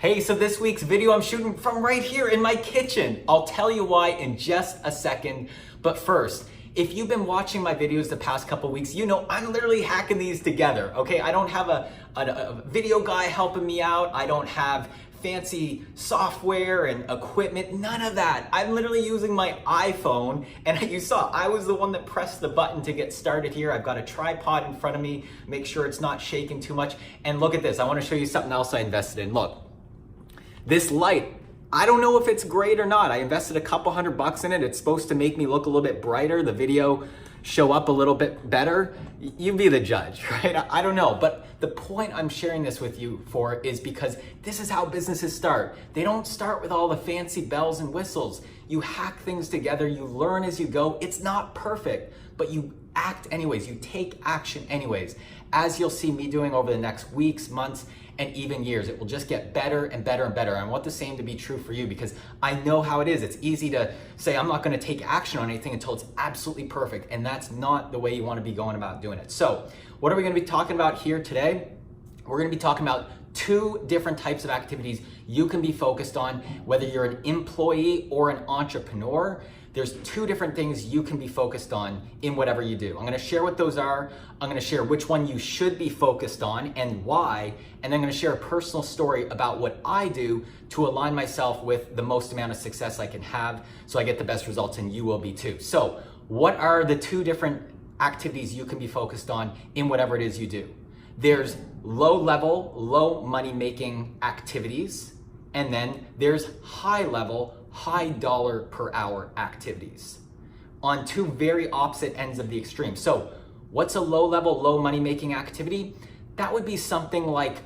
Hey, so this week's video I'm shooting from right here in my kitchen. I'll tell you why in just a second. But first, if you've been watching my videos the past couple weeks, you know I'm literally hacking these together, okay? I don't have a video guy helping me out. I don't have fancy software and equipment, none of that. I'm literally using my iPhone, and you saw I was the one that pressed the button to get started here. I've got a tripod in front of me, make sure it's not shaking too much. And look at this, I wanna show you something else I invested in. Look, this light, I don't know if it's great or not. I invested a couple $100 in it. It's supposed to make me look a little bit brighter, the video show up a little bit better. You be the judge, right? I don't know, but the point I'm sharing this with you for is because this is how businesses start. They don't start with all the fancy bells and whistles. You hack things together, you learn as you go. It's not perfect, but you act anyways. You take action anyways. As you'll see me doing over the next weeks, months, and even years, it will just get better and better and better. I want the same to be true for you because I know how it is. It's easy to say, I'm not gonna take action on anything until it's absolutely perfect. And that's not the way you wanna be going about doing it. So what are we gonna be talking about here today? We're gonna be talking about two different types of activities you can be focused on, whether you're an employee or an entrepreneur. There's two different things you can be focused on in whatever you do. I'm gonna share what those are. I'm gonna share which one you should be focused on and why, and then I'm gonna share a personal story about what I do to align myself with the most amount of success I can have so I get the best results and you will be too. So what are the two different activities you can be focused on in whatever it is you do? There's low level, low money making activities, and then there's high level, high dollar per hour activities on two very opposite ends of the extreme. So what's a low level, low money making activity? That would be something like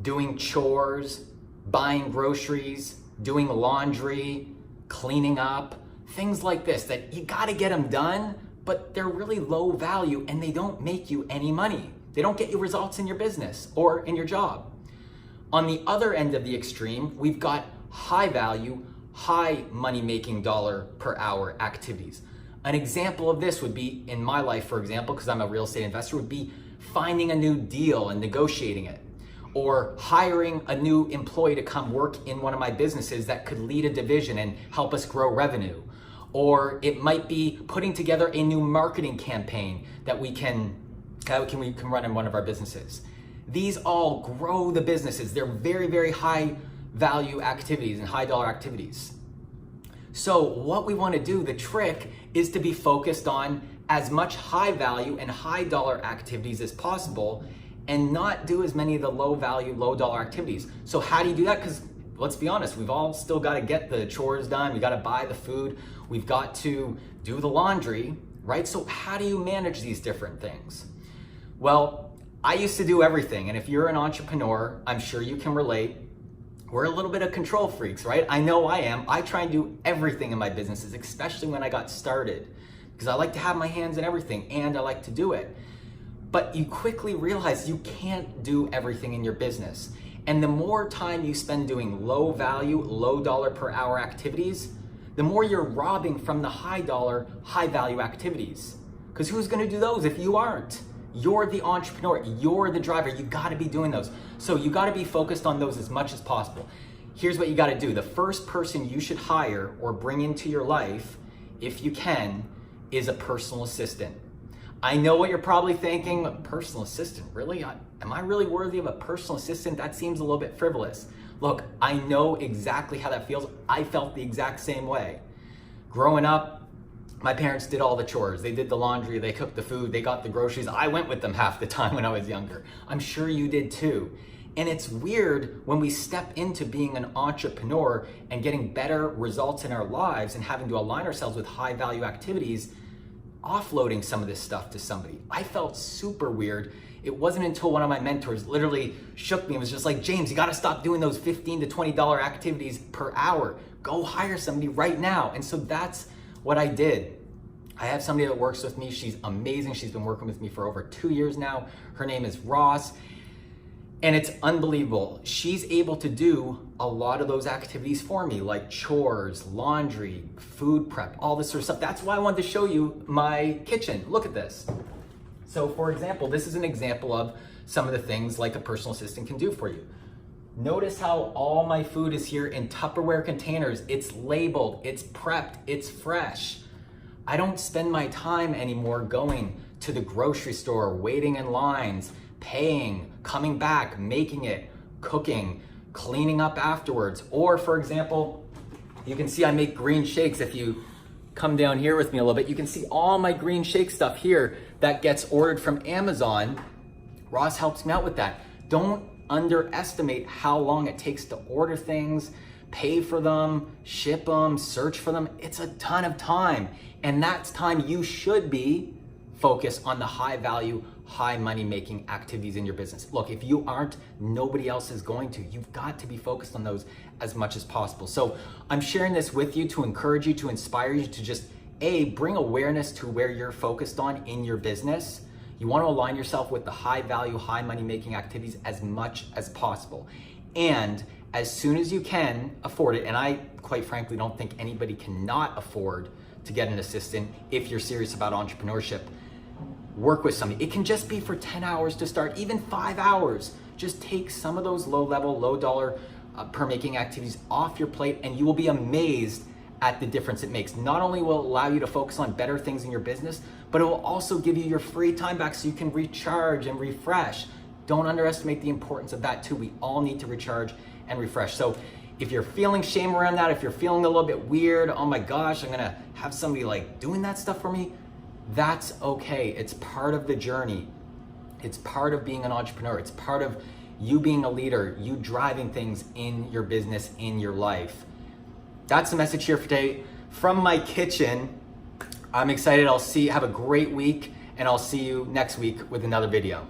doing chores, buying groceries, doing laundry, cleaning up, things like this that you gotta get them done, but they're really low value and they don't make you any money. They don't get you results in your business or in your job. On the other end of the extreme, we've got high value, high money making dollar per hour activities. An example of this would be in my life, for example, because I'm a real estate investor, would be finding a new deal and negotiating it, or hiring a new employee to come work in one of my businesses that could lead a division and help us grow revenue. Or it might be putting together a new marketing campaign that we can run in one of our businesses. These all grow the businesses. They're very, very high value activities and high dollar activities. So what we want to do, the trick is to be focused on as much high value and high dollar activities as possible and not do as many of the low value, low dollar activities. So how do you do that? Because let's be honest, we've all still got to get the chores done. We got to buy the food. We've got to do the laundry, right? So how do you manage these different things? Well, I used to do everything. And if you're an entrepreneur, I'm sure you can relate. We're a little bit of control freaks, right? I know I am. I try and do everything in my businesses, especially when I got started, because I like to have my hands in everything and I like to do it. But you quickly realize you can't do everything in your business. And the more time you spend doing low value, low dollar per hour activities, the more you're robbing from the high dollar, high value activities. Because who's gonna do those if you aren't? You're the entrepreneur, you're the driver, you gotta be doing those. So you gotta be focused on those as much as possible. Here's what you gotta do. The first person you should hire or bring into your life, if you can, is a personal assistant. I know what you're probably thinking, a personal assistant, really? Am I really worthy of a personal assistant? That seems a little bit frivolous. Look, I know exactly how that feels. I felt the exact same way. Growing up, my parents did all the chores. They did the laundry, they cooked the food, they got the groceries. I went with them half the time when I was younger. I'm sure you did too. And it's weird when we step into being an entrepreneur and getting better results in our lives and having to align ourselves with high value activities, offloading some of this stuff to somebody. I felt super weird. It wasn't until one of my mentors literally shook me and was just like, James, you gotta stop doing those $15 to $20 activities per hour. Go hire somebody right now. And so that's what I did. I have somebody that works with me. She's amazing. She's been working with me for over 2 years now. Her name is Ross. And it's unbelievable. She's able to do a lot of those activities for me, like chores, laundry, food prep, all this sort of stuff. That's why I wanted to show you my kitchen. Look at this. So for example, this is an example of some of the things like a personal assistant can do for you. Notice how all my food is here in Tupperware containers. It's labeled, it's prepped, it's fresh. I don't spend my time anymore going to the grocery store, waiting in lines, paying, coming back, making it, cooking, cleaning up afterwards. Or for example, you can see I make green shakes. If you come down here with me a little bit, you can see all my green shake stuff here that gets ordered from Amazon. Ross helps me out with that. Don't underestimate how long it takes to order things, pay for them, ship them, search for them. It's a ton of time. And that's time you should be focused on the high value, high money making activities in your business. Look, if you aren't, nobody else is going to. You've got to be focused on those as much as possible. So I'm sharing this with you to encourage you, to inspire you to just bring awareness to where you're focused on in your business. You want to align yourself with the high value, high money making activities as much as possible. And as soon as you can afford it, and I quite frankly don't think anybody cannot afford to get an assistant if you're serious about entrepreneurship, work with somebody. It can just be for 10 hours to start, even 5 hours. Just take some of those low level, low dollar per making activities off your plate, and you will be amazed at the difference it makes. Not only will it allow you to focus on better things in your business, but it will also give you your free time back so you can recharge and refresh. Don't underestimate the importance of that too. We all need to recharge and refresh. So if you're feeling shame around that, if you're feeling a little bit weird, oh my gosh, I'm gonna have somebody like doing that stuff for me, that's okay. It's part of the journey. It's part of being an entrepreneur. It's part of you being a leader, you driving things in your business, in your life. That's the message here for today from my kitchen. I'm excited. Have a great week, and I'll see you next week with another video.